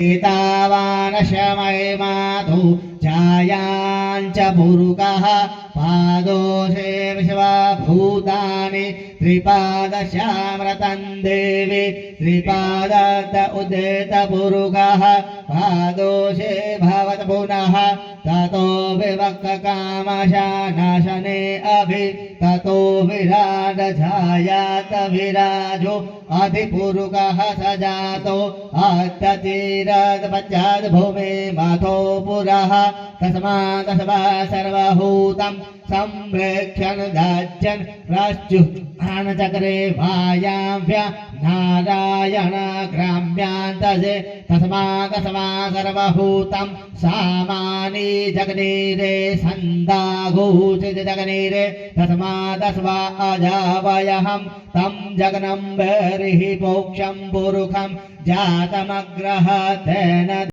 एतावानशमये माधु छायाञ्च पुरुकः पादोषे विश्वभूतानि त्रिपादशामृतं देवी त्रिपादत उदित पुरुकः पादोषे भवत पुनः ततो विवक्ककामशानाशने अभि ततो विराड छायात विराजो अधिपुरुकः सजातो अत्यतिरद पश्चाद भूमे माथो पुरः तस्मात् सर्वभूतं संप्रेक्ष्यन् दाज्यन् प्राश्चुत्थानचक्रे भायाभ्य नारायण ग्राम्यान्तजे तस्मात् सर्वभूतं सामानि जगनीरे सन्दाघोषित जगनीरे तस्मात् स्वा अजावयहं तं जगनं बर्हि मोक्षं पुरुखं जातमग्रह तेन